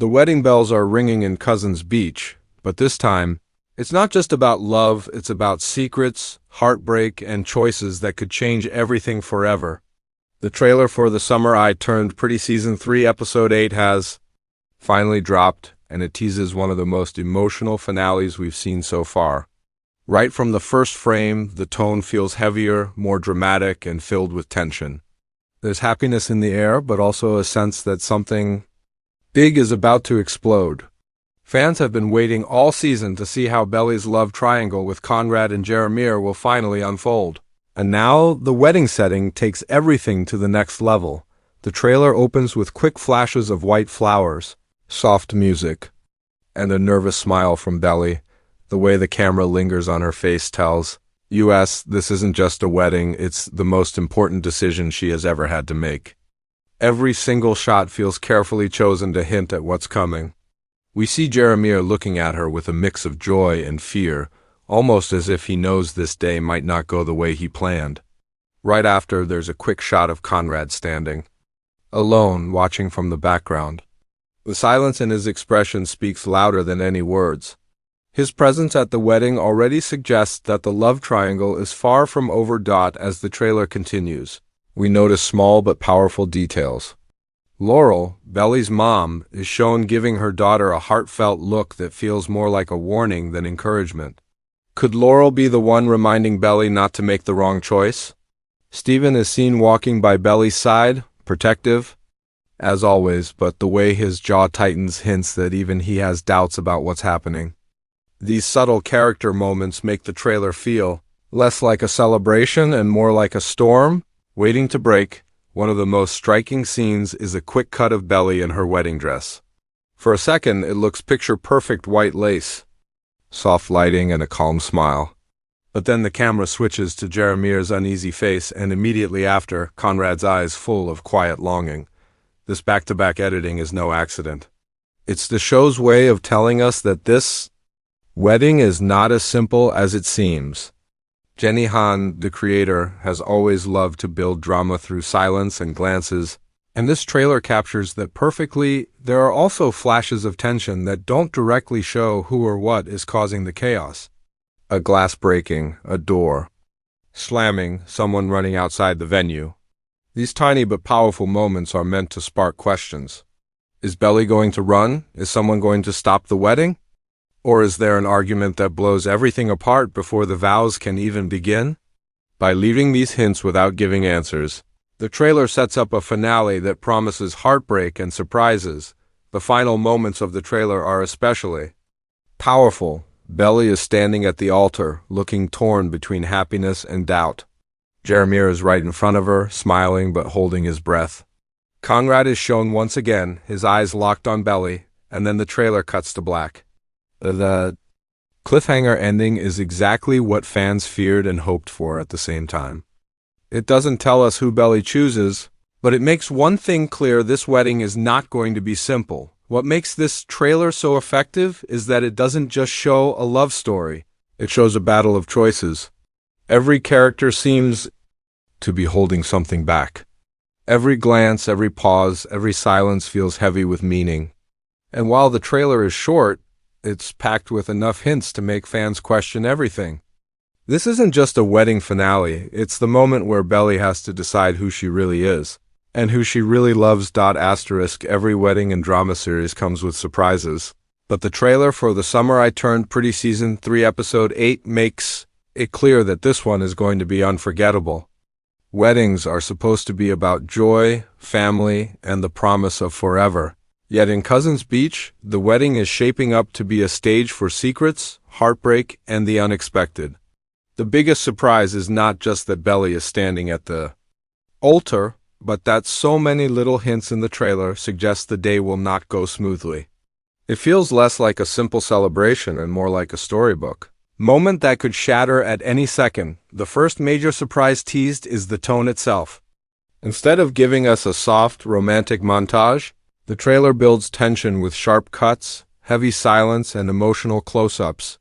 The wedding bells are ringing in Cousins Beach, but this time, it's not just about love, it's about secrets, heartbreak, and choices that could change everything forever. The trailer for The Summer I Turned Pretty Season 3 Episode 8 has finally dropped, and it teases one of the most emotional finales we've seen so far. Right from the first frame, the tone feels heavier, more dramatic, and filled with tension. There's happiness in the air, but also a sense that something big is about to explode. Fans have been waiting all season to see how Belly's love triangle with Conrad and Jeremiah will finally unfold. And now, the wedding setting takes everything to the next level. The trailer opens with quick flashes of white flowers, soft music, and a nervous smile from Belly. The way the camera lingers on her face tells us this isn't just a wedding, it's the most important decision she has ever had to make. Every single shot feels carefully chosen to hint at what's coming. We see Jeremiah looking at her with a mix of joy and fear, almost as if he knows this day might not go the way he planned. Right after, there's a quick shot of Conrad standing, alone, watching from the background. The silence in his expression speaks louder than any words. His presence at the wedding already suggests that the love triangle is far from overdone as the trailer continues. We notice small but powerful details. Laurel, Belly's mom, is shown giving her daughter a heartfelt look that feels more like a warning than encouragement. Could Laurel be the one reminding Belly not to make the wrong choice? Stephen is seen walking by Belly's side, protective, as always, but the way his jaw tightens hints that even he has doubts about what's happening. These subtle character moments make the trailer feel less like a celebration and more like a storm waiting to break. One of the most striking scenes is a quick cut of Belly in her wedding dress. For a second, it looks picture-perfect white lace, soft lighting, and a calm smile. But then the camera switches to Jeremiah's uneasy face, and immediately after, Conrad's eyes full of quiet longing. This back-to-back editing is no accident. It's the show's way of telling us that this wedding is not as simple as it seems. Jenny Han, the creator, has always loved to build drama through silence and glances, and this trailer captures that perfectly. There are also flashes of tension that don't directly show who or what is causing the chaos. A glass breaking, a door slamming, someone running outside the venue. These tiny but powerful moments are meant to spark questions. Is Belly going to run? Is someone going to stop the wedding? Or is there an argument that blows everything apart before the vows can even begin? By leaving these hints without giving answers, the trailer sets up a finale that promises heartbreak and surprises. The final moments of the trailer are especially powerful. Belly is standing at the altar, looking torn between happiness and doubt. Jeremiah is right in front of her, smiling but holding his breath. Conrad is shown once again, his eyes locked on Belly, and then the trailer cuts to black. The cliffhanger ending is exactly what fans feared and hoped for at the same time. It doesn't tell us who Belly chooses, but it makes one thing clear: this wedding is not going to be simple. What makes this trailer so effective is that it doesn't just show a love story, it shows a battle of choices. Every character seems to be holding something back. Every glance, every pause, every silence feels heavy with meaning. And while the trailer is short, it's packed with enough hints to make fans question everything. This isn't just a wedding finale, it's the moment where Belly has to decide who she really is, and who she really loves. Every wedding and drama series comes with surprises. But the trailer for The Summer I Turned Pretty Season 3 Episode 8 makes it clear that this one is going to be unforgettable. Weddings are supposed to be about joy, family, and the promise of forever. Yet in Cousins Beach, the wedding is shaping up to be a stage for secrets, heartbreak, and the unexpected. The biggest surprise is not just that Belly is standing at the altar, but that so many little hints in the trailer suggest the day will not go smoothly. It feels less like a simple celebration and more like a storybook moment that could shatter at any second. The first major surprise teased is the tone itself. Instead of giving us a soft, romantic montage, the trailer builds tension with sharp cuts, heavy silence, and emotional close-ups.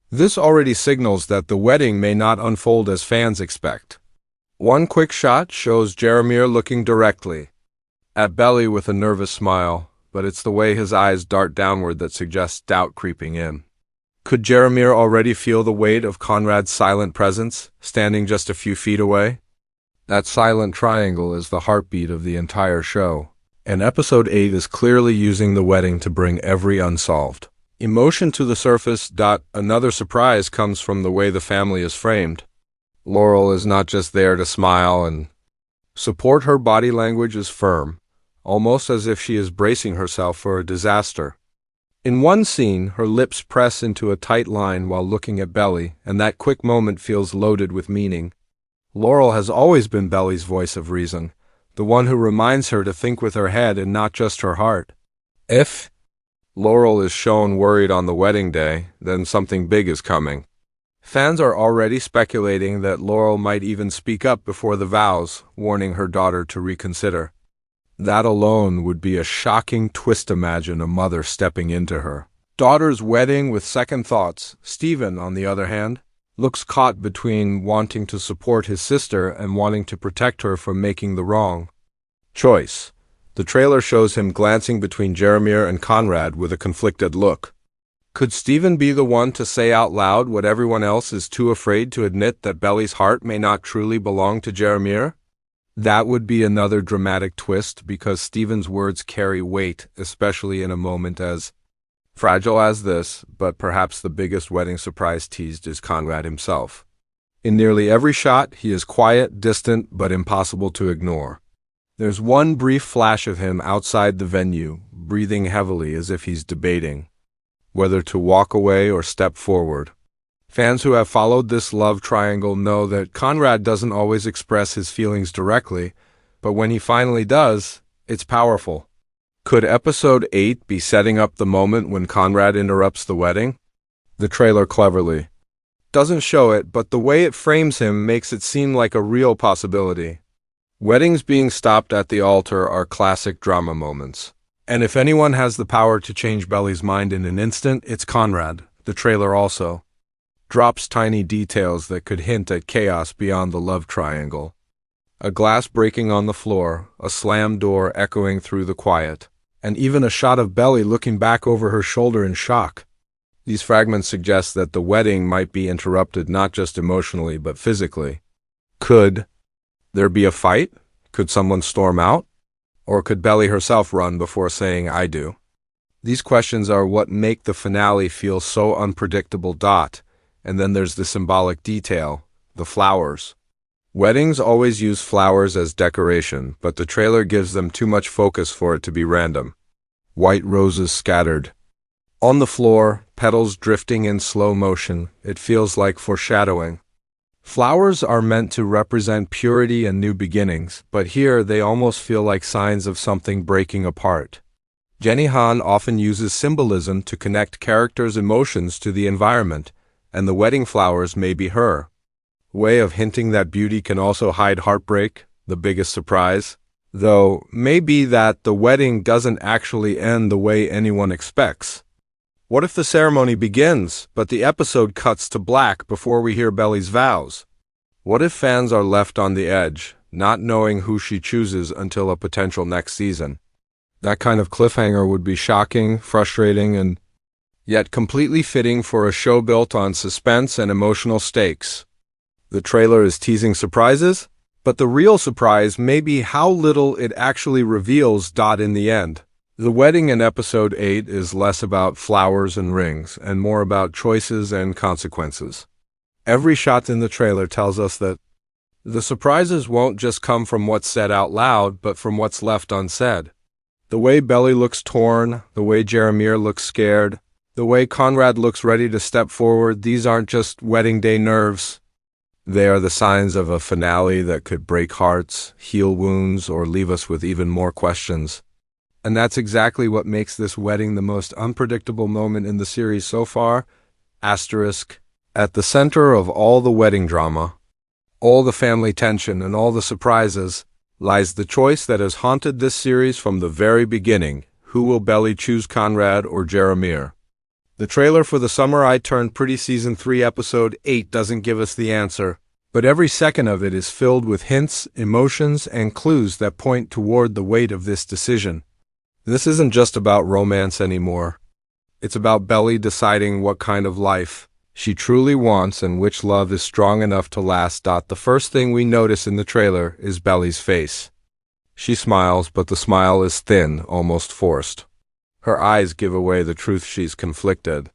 This already signals that the wedding may not unfold as fans expect. One quick shot shows Jeremiah looking directly at Belly with a nervous smile, but it's the way his eyes dart downward that suggests doubt creeping in. Could Jeremiah already feel the weight of Conrad's silent presence, standing just a few feet away? That silent triangle is the heartbeat of the entire show, and Episode 8 is clearly using the wedding to bring every unsolved emotion to the surface. Another surprise comes from the way the family is framed. Laurel is not just there to smile and support. Her body language is firm, almost as if she is bracing herself for a disaster. In one scene, her lips press into a tight line while looking at Belly, and that quick moment feels loaded with meaning. Laurel has always been Belly's voice of reason, the one who reminds her to think with her head and not just her heart. If Laurel is shown worried on the wedding day, then something big is coming. Fans are already speculating that Laurel might even speak up before the vows, warning her daughter to reconsider. That alone would be a shocking twist. Imagine a mother stepping into her daughter's wedding with second thoughts. Stephen, on the other hand, looks caught between wanting to support his sister and wanting to protect her from making the wrong choice. The trailer shows him glancing between Jeremiah and Conrad with a conflicted look. Could Stephen be the one to say out loud what everyone else is too afraid to admit, that Belly's heart may not truly belong to Jeremiah? That would be another dramatic twist, because Stephen's words carry weight, especially in a moment as fragile as this. But perhaps the biggest wedding surprise teased is Conrad himself. In nearly every shot, he is quiet, distant, but impossible to ignore. There's one brief flash of him outside the venue, breathing heavily as if he's debating whether to walk away or step forward. Fans who have followed this love triangle know that Conrad doesn't always express his feelings directly, but when he finally does, it's powerful. Could Episode 8 be setting up the moment when Conrad interrupts the wedding? The trailer cleverly doesn't show it, but the way it frames him makes it seem like a real possibility. Weddings being stopped at the altar are classic drama moments. And if anyone has the power to change Belly's mind in an instant, it's Conrad. The trailer also drops tiny details that could hint at chaos beyond the love triangle. A glass breaking on the floor, a slammed door echoing through the quiet, and even a shot of Belly looking back over her shoulder in shock. These fragments suggest that the wedding might be interrupted not just emotionally but physically. Could there be a fight? Could someone storm out? Or could Belly herself run before saying, "I do"? These questions are what make the finale feel so unpredictable. And then there's the symbolic detail, the flowers. Weddings always use flowers as decoration, but the trailer gives them too much focus for it to be random. White roses scattered on the floor, petals drifting in slow motion. It feels like foreshadowing. Flowers are meant to represent purity and new beginnings, but here they almost feel like signs of something breaking apart. Jenny Han often uses symbolism to connect characters' emotions to the environment, and the wedding flowers may be her way of hinting that beauty can also hide heartbreak. The biggest surprise, though, may be that the wedding doesn't actually end the way anyone expects. What if the ceremony begins, but the episode cuts to black before we hear Belly's vows? What if fans are left on the edge, not knowing who she chooses until a potential next season? That kind of cliffhanger would be shocking, frustrating, and yet completely fitting for a show built on suspense and emotional stakes. The trailer is teasing surprises, but the real surprise may be how little it actually reveals. In the end, the wedding in Episode 8 is less about flowers and rings, and more about choices and consequences. Every shot in the trailer tells us that the surprises won't just come from what's said out loud, but from what's left unsaid. The way Belly looks torn, the way Jeremiah looks scared, the way Conrad looks ready to step forward, these aren't just wedding day nerves. They are the signs of a finale that could break hearts, heal wounds, or leave us with even more questions. And that's exactly what makes this wedding the most unpredictable moment in the series so far. Asterisk. At the center of all the wedding drama, all the family tension, and all the surprises, lies the choice that has haunted this series from the very beginning. Who will Belly choose, Conrad or Jeremiah? The trailer for The Summer I Turned Pretty Season 3 Episode 8 doesn't give us the answer, but every second of it is filled with hints, emotions, and clues that point toward the weight of this decision. This isn't just about romance anymore. It's about Belly deciding what kind of life she truly wants and which love is strong enough to last. The first thing we notice in the trailer is Belly's face. She smiles, but the smile is thin, almost forced. Her eyes give away the truth. She's conflicted.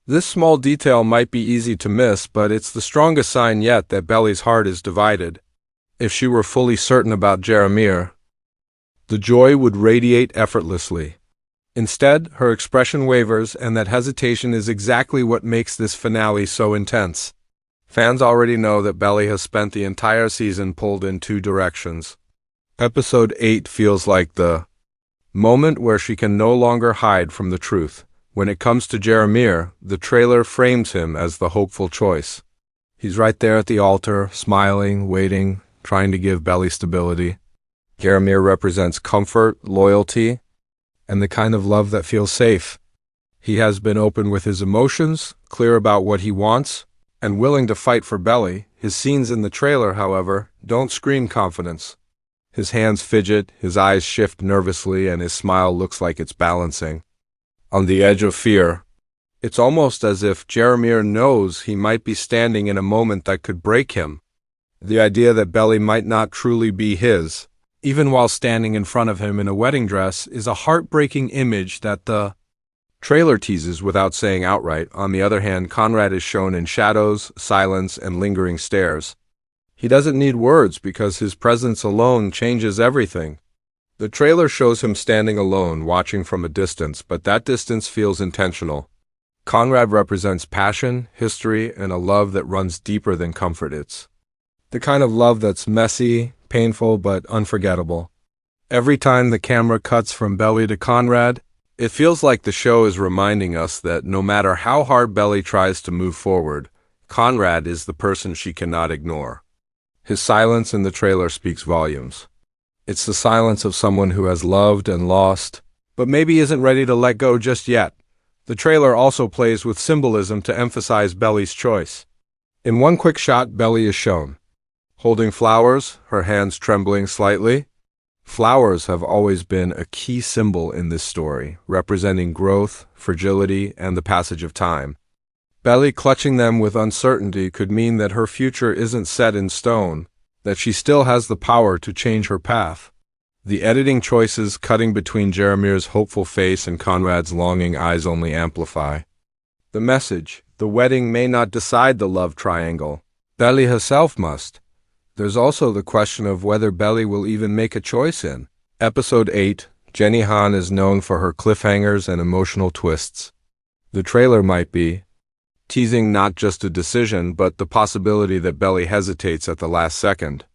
This small detail might be easy to miss, but it's the strongest sign yet that Belly's heart is divided. If she were fully certain about Jeremiah, the joy would radiate effortlessly. Instead, her expression wavers, and that hesitation is exactly what makes this finale so intense. Fans already know that Belly has spent the entire season pulled in two directions. Episode 8 feels like the moment where she can no longer hide from the truth. When it comes to Jeremiah, the trailer frames him as the hopeful choice. He's right there at the altar, smiling, waiting, trying to give Belly stability. Jeremiah represents comfort, loyalty, and the kind of love that feels safe. He has been open with his emotions, clear about what he wants, and willing to fight for Belly. His scenes in the trailer, however, don't scream confidence. His hands fidget, his eyes shift nervously, and his smile looks like it's balancing on the edge of fear. It's almost as if Jeremiah knows he might be standing in a moment that could break him. The idea that Belly might not truly be his, even while standing in front of him in a wedding dress, is a heartbreaking image that the trailer teases without saying outright. On the other hand, Conrad is shown in shadows, silence, and lingering stares. He doesn't need words because his presence alone changes everything. The trailer shows him standing alone, watching from a distance, but that distance feels intentional. Conrad represents passion, history, and a love that runs deeper than comfort. It's the kind of love that's messy, painful, but unforgettable. Every time the camera cuts from Belly to Conrad, it feels like the show is reminding us that no matter how hard Belly tries to move forward, Conrad is the person she cannot ignore. His silence in the trailer speaks volumes. It's the silence of someone who has loved and lost, but maybe isn't ready to let go just yet. The trailer also plays with symbolism to emphasize Belly's choice. In one quick shot, Belly is shown holding flowers, her hands trembling slightly. Flowers have always been a key symbol in this story, representing growth, fragility, and the passage of time. Belly clutching them with uncertainty could mean that her future isn't set in stone, that she still has the power to change her path. The editing choices cutting between Jeremiah's hopeful face and Conrad's longing eyes only amplify the message. The wedding may not decide the love triangle. Belly herself must. There's also the question of whether Belly will even make a choice in Episode 8. Jenny Han is known for her cliffhangers and emotional twists. The trailer might be teasing not just a decision, but the possibility that Belly hesitates at the last second.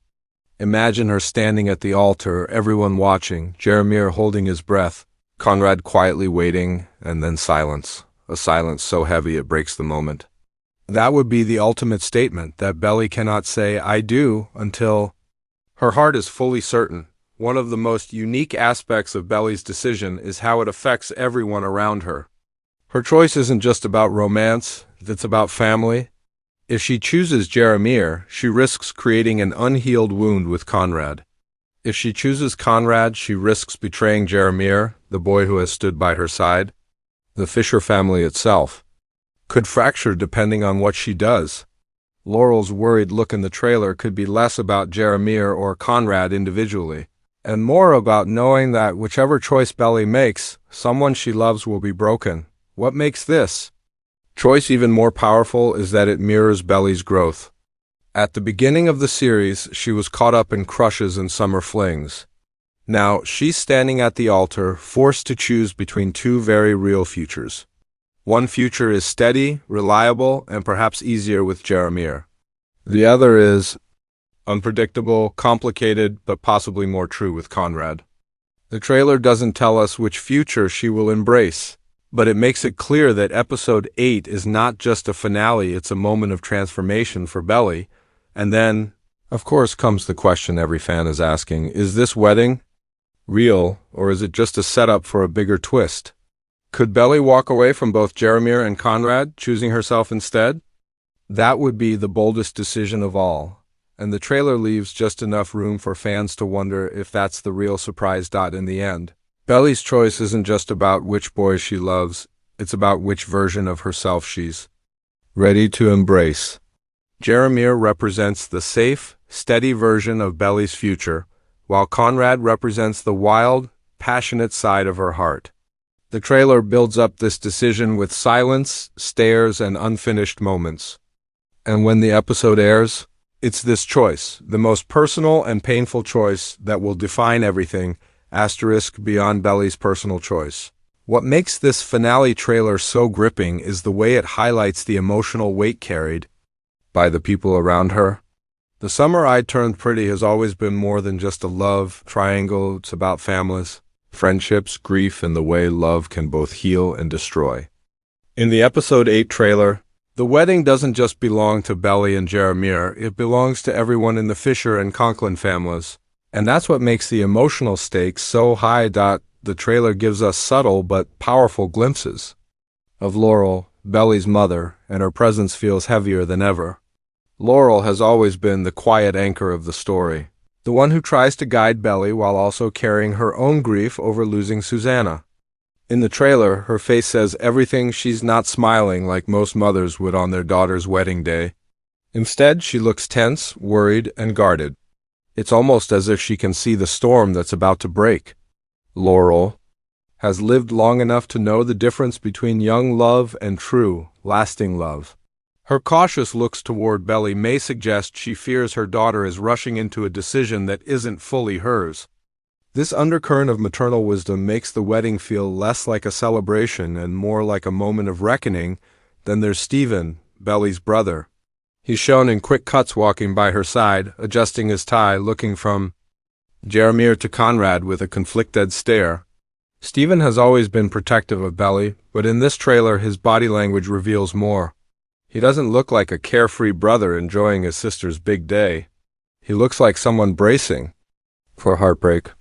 Imagine her standing at the altar, everyone watching, Jeremiah holding his breath, Conrad quietly waiting, and then silence. A silence so heavy it breaks the moment. That would be the ultimate statement, that Belly cannot say, "I do," until her heart is fully certain. One of the most unique aspects of Belly's decision is how it affects everyone around her. Her choice isn't just about romance, it's about family. If she chooses Jeremiah, she risks creating an unhealed wound with Conrad. If she chooses Conrad, she risks betraying Jeremiah, the boy who has stood by her side. The Fisher family itself could fracture depending on what she does. Laurel's worried look in the trailer could be less about Jeremiah or Conrad individually, and more about knowing that whichever choice Belly makes, someone she loves will be broken. What makes this choice even more powerful is that it mirrors Belly's growth. At the beginning of the series, she was caught up in crushes and summer flings. Now, she's standing at the altar, forced to choose between two very real futures. One future is steady, reliable, and perhaps easier with Jeremiah. The other is unpredictable, complicated, but possibly more true with Conrad. The trailer doesn't tell us which future she will embrace, but it makes it clear that Episode 8 is not just a finale, it's a moment of transformation for Belly. And then, of course, comes the question every fan is asking, is this wedding real, or is it just a setup for a bigger twist? Could Belly walk away from both Jeremiah and Conrad, choosing herself instead? That would be the boldest decision of all, and the trailer leaves just enough room for fans to wonder if that's the real surprise. In the end, Belly's choice isn't just about which boy she loves, it's about which version of herself she's ready to embrace. Jeremiah represents the safe, steady version of Belly's future, while Conrad represents the wild, passionate side of her heart. The trailer builds up this decision with silence, stares, and unfinished moments. And when the episode airs, it's this choice, the most personal and painful choice that will define everything, beyond Belly's personal choice. What makes this finale trailer so gripping is the way it highlights the emotional weight carried by the people around her. The Summer I Turned Pretty has always been more than just a love triangle. It's about families, friendships, grief, and the way love can both heal and destroy. In the episode 8 trailer, the wedding doesn't just belong to Belly and Jeremiah, it belongs to everyone in the Fisher and Conklin families. And that's what makes the emotional stakes so high. The trailer gives us subtle but powerful glimpses of Laurel, Belly's mother, and her presence feels heavier than ever. Laurel has always been the quiet anchor of the story, the one who tries to guide Belly while also carrying her own grief over losing Susanna. In the trailer, her face says everything. She's not smiling like most mothers would on their daughter's wedding day. Instead, she looks tense, worried, and guarded. It's almost as if she can see the storm that's about to break. Laurel has lived long enough to know the difference between young love and true, lasting love. Her cautious looks toward Belly may suggest she fears her daughter is rushing into a decision that isn't fully hers. This undercurrent of maternal wisdom makes the wedding feel less like a celebration and more like a moment of reckoning. Then there's Stephen, Belly's brother. He's shown in quick cuts walking by her side, adjusting his tie, looking from Jeremiah to Conrad with a conflicted stare. Stephen has always been protective of Belly, but in this trailer his body language reveals more. He doesn't look like a carefree brother enjoying his sister's big day. He looks like someone bracing for heartbreak.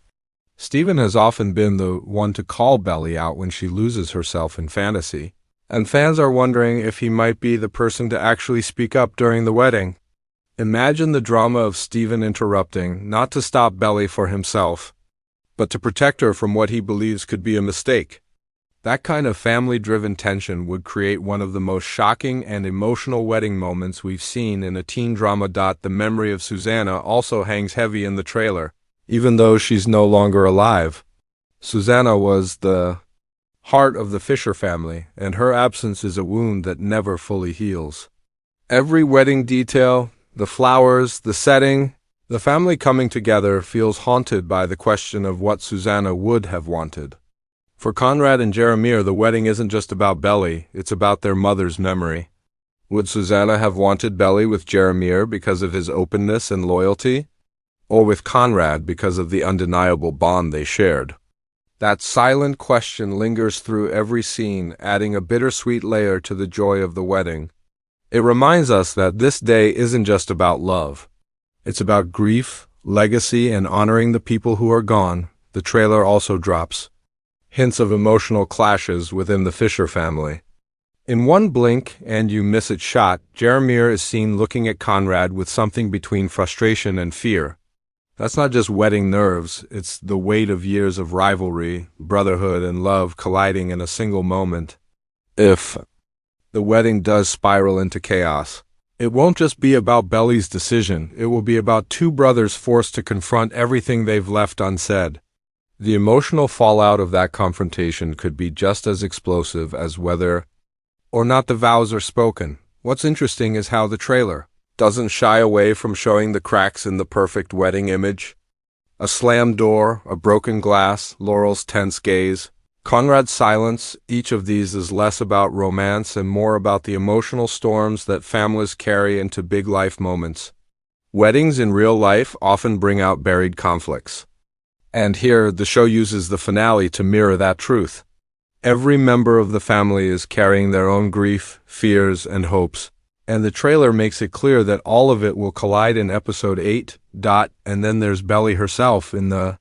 Stephen has often been the one to call Belly out when she loses herself in fantasy, and fans are wondering if he might be the person to actually speak up during the wedding. Imagine the drama of Stephen interrupting, not to stop Belly for himself, but to protect her from what he believes could be a mistake. That kind of family-driven tension would create one of the most shocking and emotional wedding moments we've seen in a teen drama. The memory of Susanna also hangs heavy in the trailer, even though she's no longer alive. Susanna was the heart of the Fisher family, and her absence is a wound that never fully heals. Every wedding detail, the flowers, the setting, the family coming together feels haunted by the question of what Susanna would have wanted. For Conrad and Jeremiah, the wedding isn't just about Belly, it's about their mother's memory. Would Susanna have wanted Belly with Jeremiah because of his openness and loyalty, or with Conrad because of the undeniable bond they shared? That silent question lingers through every scene, adding a bittersweet layer to the joy of the wedding. It reminds us that this day isn't just about love. It's about grief, legacy, and honoring the people who are gone. The trailer also drops hints of emotional clashes within the Fisher family. In one blink and you miss it shot, Jeremiah is seen looking at Conrad with something between frustration and fear. That's not just wedding nerves, it's the weight of years of rivalry, brotherhood, and love colliding in a single moment. If the wedding does spiral into chaos, it won't just be about Belly's decision, it will be about two brothers forced to confront everything they've left unsaid. The emotional fallout of that confrontation could be just as explosive as whether or not the vows are spoken. What's interesting is how the trailer doesn't shy away from showing the cracks in the perfect wedding image. A slammed door, a broken glass, Laurel's tense gaze, Conrad's silence. Each of these is less about romance and more about the emotional storms that families carry into big life moments. Weddings in real life often bring out buried conflicts. And here, the show uses the finale to mirror that truth. Every member of the family is carrying their own grief, fears, and hopes, and the trailer makes it clear that all of it will collide in episode 8. And then there's Belly herself in the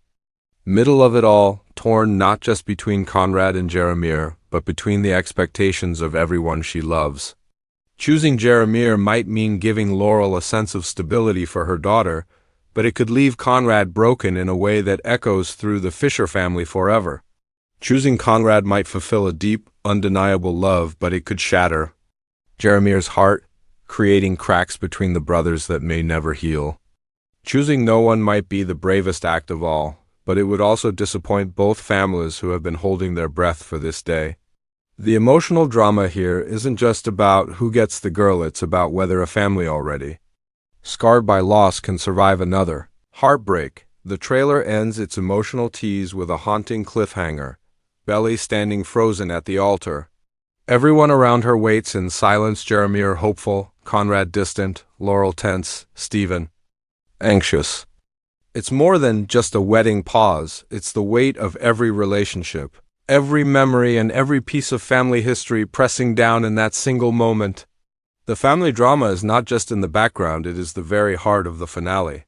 middle of it all, torn not just between Conrad and Jeremiah, but between the expectations of everyone she loves. Choosing Jeremiah might mean giving Laurel a sense of stability for her daughter, but it could leave Conrad broken in a way that echoes through the Fisher family forever. Choosing Conrad might fulfill a deep, undeniable love, but it could shatter Jaramir's heart, creating cracks between the brothers that may never heal. Choosing no one might be the bravest act of all, but it would also disappoint both families who have been holding their breath for this day. The emotional drama here isn't just about who gets the girl, it's about whether a family already scarred by loss can survive another heartbreak. The trailer ends its emotional tease with a haunting cliffhanger, Belly standing frozen at the altar. Everyone around her waits in silence, Jaramir hopeful, Conrad distant, Laurel tense, Stephen anxious. It's more than just a wedding pause, it's the weight of every relationship, every memory and every piece of family history pressing down in that single moment. The family drama is not just in the background, it is the very heart of the finale.